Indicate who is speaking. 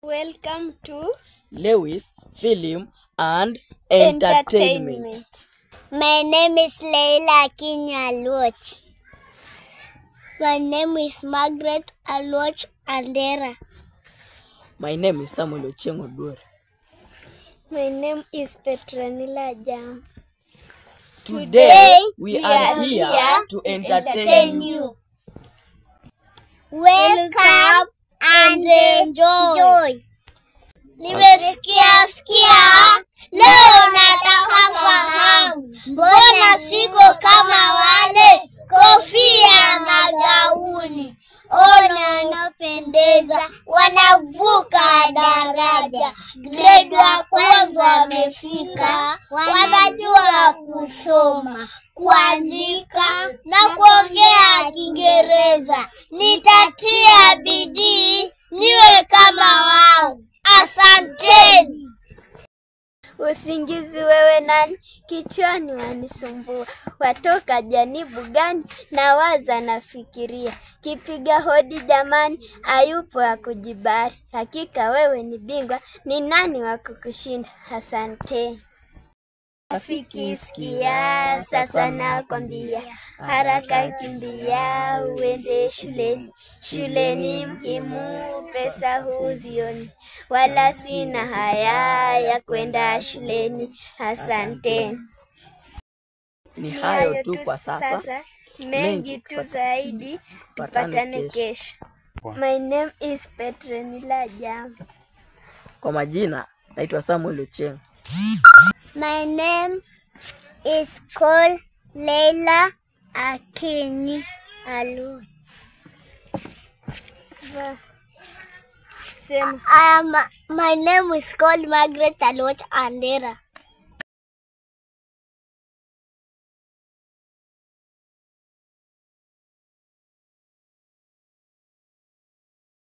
Speaker 1: Welcome to
Speaker 2: Lewis Film and Entertainment.
Speaker 3: My name is Leila Kinyaloch. My name is Margaret Aloch Andera.
Speaker 2: My name is Samuel Ochieng Oduor.
Speaker 1: My name is Petronila Jam.
Speaker 2: Today we are here to entertain you.
Speaker 3: Welcome and enjoy. Nimesikia leo nataka fahamu, mbona siko kama wale, kofia na gauni. Ona wanapendeza, wanavuka daraja. Grade wa kwanza wamefika, wanajua kusoma, kuandika na kuongea Kiingereza. Nitatia bidii niwe kama wao. Asanteni.
Speaker 1: Usingizi wewe nani? Kichwani wanisumbua. Watoka janibu gani? Nawaza nafikiria. Kipiga hodi jamani, hayupo ya kujibari. Hakika wewe ni bingwa, ni nani wa kukushinda? Asante. Rafiki sikia, sasa nakwambia, haraka kimbia uende shuleni. Shuleni muhimu, pesa huzioni, wala sina haya ya kwenda shuleni. Asante.
Speaker 2: Ni hayo tu kwa sasa.
Speaker 1: Mengi tu zaidi tupatane kesho. My name is Petronila Jam.
Speaker 2: Kwa majina naitwa Samuel Ochieng.
Speaker 3: My name is called Leila Akini Alu. My name is called Margaret Aloch Andera.